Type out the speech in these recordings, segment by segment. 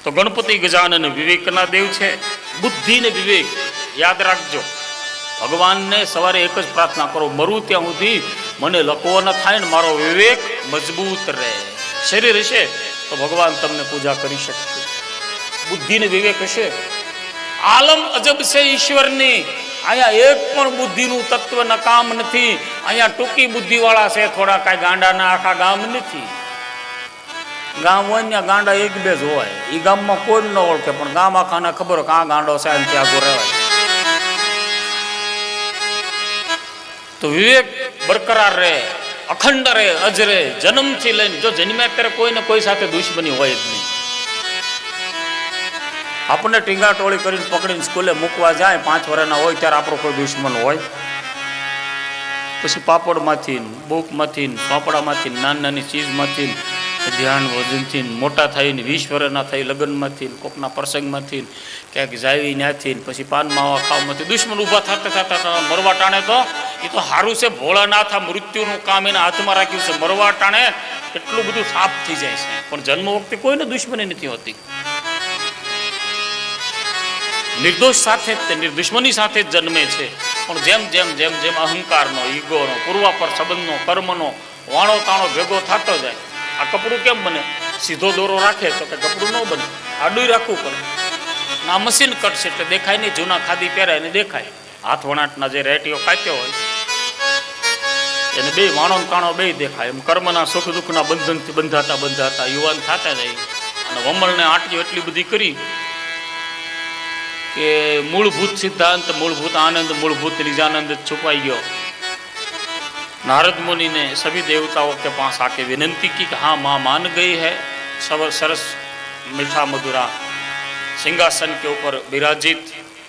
તો ગણપતિ ગજાનન વિવેકના દેવ છે, બુદ્ધિ ને વિવેક યાદ રાખજો. ભગવાનને સવારે એક જ પ્રાર્થના કરો, મરું ત્યાં સુધી મને લકવો ન થાય ને મારો વિવેક મજબૂત રહે. શરીર હશે તો ભગવાન તમને પૂજા કરી શકશે. બુદ્ધિ ને વિવેક હશે. આલમ અજબ છે ઈશ્વરની. અહીંયા એક પણ બુદ્ધિનું તત્વ નકામ નથી. અહીંયા ટૂંકી બુદ્ધિ વાળા છે થોડા, કાંઈ ગાંડાના આખા ગામ નથી. ગામ હોય ને ગાંડા એક બે જ હોય. એ ગામમાં કોઈ ન ઓળખે, પણ ગામ આખાને ખબર કે આ ગાંડો છે અને ત્યાં આગળ રહેવાય. તો વિવેક બરકરાર રહે, અખંડ રહે, અજરે. જન્મથી લઈને જો જન્મ્યા ત્યારે કોઈને કોઈ સાથે દુશ્મની હોય જ નહીં. આપણને ટીંગા ટોળી કરીને પકડીને સ્કૂલે મૂકવા જાય 5 વર્ષના હોય ત્યારે આપણો કોઈ દુશ્મન હોય? પછી પાપડમાંથી, બુકમાંથી, ચોપડામાંથી, નાની નાની ચીજમાંથી, ધ્યાન ભોજનથી, મોટા થઈને 20 વર્ષના થઈ લગ્નમાંથી, કોકના પ્રસંગમાંથી, ક્યાંક જાવી ત્યાંથી, પછી પાન માવા ખાવામાંથી દુશ્મન ઊભા થતા થતા મરવા ટાણે તો એ તો સારું છે. ભોળાનાથ આ મૃત્યુનું કામ એના હાથમાં રાખ્યું છે. મરવા ટાણે એટલું બધું સાફ થઈ જાય છે, પણ જન્મ વખતે કોઈને દુશ્મની નથી હોતી. નિર્દોષ સાથે જ નિર્દુશ્મની સાથે જ જન્મે છે. પણ જેમ જેમ જેમ જેમ અહંકારનો, ઈગોનો, પૂર્વાપર સંબંધનો, કર્મનો વાણો તાણો ભેગો થતો જાય. આ કપડું કેમ બને? સીધો દોરો રાખે તો કે કપડું ન બને, આડું રાખવું પડે. આ મશીન કટ છે એટલે દેખાય નહીં. જૂના ખાદી પહેરાય ને દેખાય. હાથ વણાટના જે રેટીઓ કાપ્યો હોય એને બે વાણો તાણો બે દેખાય. એમ કર્મના સુખ દુઃખના બંધનથી બંધાતા બંધાતા યુવાન થતા જાય. અને વમળને આંટીઓ એટલી બધી કરી કે મૂળભૂત સિદ્ધાંત, મૂળભૂત આનંદ, મૂળભૂત નિજાનંદ છુપાઈ गयो. नारद मुनि ने सभी देवताओं के पास आके विनंती की कि हाँ माँ मान गई है. सरस मीठा मधुरा सिंहासन के ऊपर विराजित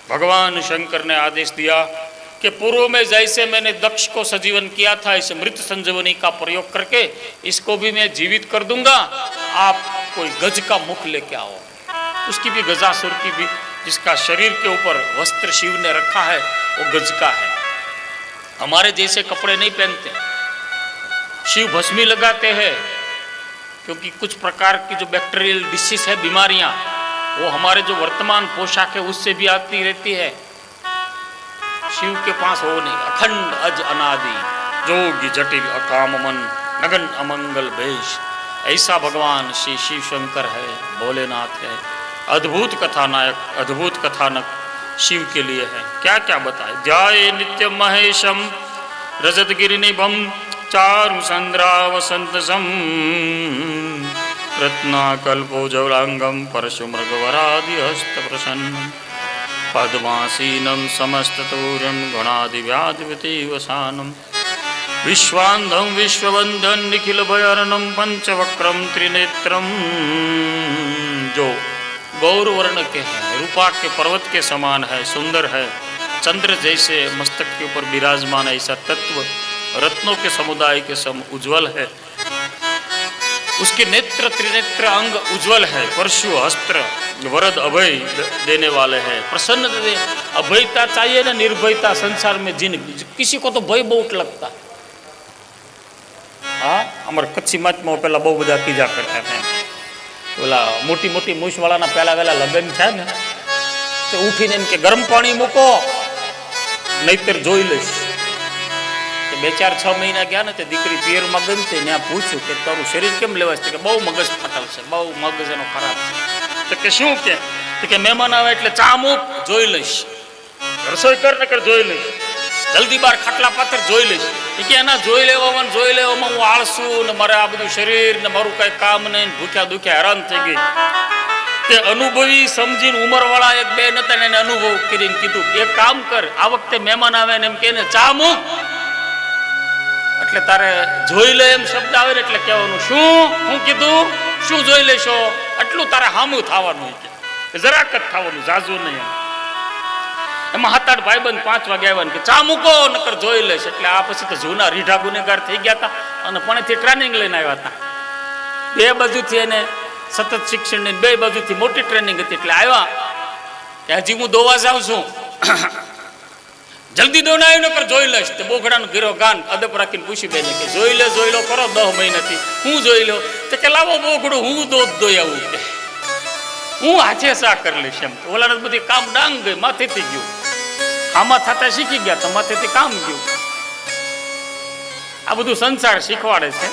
भगवान शंकर ने आदेश दिया कि पूर्व में जैसे मैंने दक्ष को सजीवन किया था, इस मृत संजीवनी का प्रयोग करके इसको भी मैं जीवित कर दूंगा. आप कोई गज का मुख लेके आओ. उसकी भी गजासुर की भी, जिसका शरीर के ऊपर वस्त्र शिव ने रखा है वो गज का है. हमारे जैसे कपड़े नहीं पहनते. शिव भस्मी लगाते हैं क्योंकि कुछ प्रकार की जो बैक्टीरियल डिसीज है, बीमारियां, वो हमारे जो वर्तमान पोशाक है उससे भी आती रहती है. शिव के पास वो नहीं. अखंड अज अनादि जोगी जटिल अकाम मन नगन अमंगल भेष, ऐसा भगवान श्री शिव शंकर है, भोलेनाथ है. अद्भुत कथानायक, अद्भुत कथानक शिव के लिए है. क्या क्या बताए. ध्याये नित्य महेशम रजत गिरिनिभम चारु संद्रा वसंत सम रत्नाकल्पो जौलांगम परशु मृगवरादि हस्त प्रसन्न पद्मासीनं समस्ततूर्यं गुणादिव्याधिवतीवसानं विश्वान्धं विश्ववंदन निखिल भयाननं पंचवक्रम त्रिनेत्रम. जो गौर वर्ण के हैं, रूपा के पर्वत के समान है, सुंदर है, चंद्र जैसे मस्तक के ऊपर विराजमान ऐसा तत्व, रत्नों के समुदाय के सम उज्जवल है. उसके नेत्र त्रिनेत्र अंग उज्जवल है. परशु हस्त्र वरद अभय देने वाले हैं. प्रसन्न दे. अभयता चाहिए ना, निर्भयता. संसार में जिन किसी को तो भय बहुत लगता. हाँ, हमारे कच्ची माच में पहला बहुत बधा कीजा करता है. ઓલા મોટી મોટી મૂછવાળાના પહેલા વહેલા લગ્ન છે ને તો ઉઠીને એમ કે ગરમ પાણી મૂકો નહીતર જોઈ લઈશ. 2-4-6 મહિના ગયા ને તે દીકરી પિયરમાં ગઈ ને ત્યાં પૂછ્યું કે તારું શરીર કેમ લેવાય છે? કે બહુ મગજ ફાટલ છે, બહુ મગજ એનો ખરાબ છે. તો કે શું કે મહેમાન આવે એટલે ચા મૂક, જોઈ લઈશ. રસોઈ કર ને કર, જોઈ લઈશ. જલ્દી બાર ખાટલા પાથર, જોઈ લઈશ. કે એના જોઈ લેવામાં હું આળસુ ને મારે આ બધું શરીર ને મારું કઈ કામ નહીં, ભૂખ્યા દુખ્યા હેરાન થઈ ગઈ. તે અનુભવી સમજીને ઉંમરવાળા એક બે નતા એને અનુભવ કરીને કીધું એક કામ કર, આ વખતે મહેમાન આવે ને એમ કે ચા મૂક એટલે તારે જોઈ લે એમ શબ્દ આવે ને એટલે કહેવાનું શું હું કીધું, શું જોઈ લેશો? એટલું તારે હામું થવાનું, જરાક જ થવાનું, જાજુ નહીં. એમાં 7-8 ભાઈબંધ 5 વાગે આવ્યા કે ચા મૂકો નકર જોઈ લેશ. એટલે આ પછી તો જૂના રીઢા ગુનેગાર થઈ ગયા હતા અને પણેથી ટ્રેનિંગ લઈને આવ્યા હતા. બે બાજુથી એને સતત શિક્ષણની બે બાજુથી મોટી ટ્રેનિંગ હતી. એટલે આવ્યા કે હજી હું દોવા જાઉં છું, જલ્દી દોને આવ્યું નકર જોઈ લઈશ. તે બોઘડાનું ગીરો ગાન અદબ રાખીને પૂછી બેને કે જોઈ લો કરો 10 મહિનાથી હું જોઈ લો. તો કે લાવો બોઘડું હું દોઈ આવું. હું આજે શા કરી લઈશ એમ. ઓલાને બધી કામ ડાંગ ગઈ, માથેથી ગયું. આમાં થતા શીખી ગયા તો માથેથી કામ ગયું. આ બધું સંસાર શીખવાડે છે.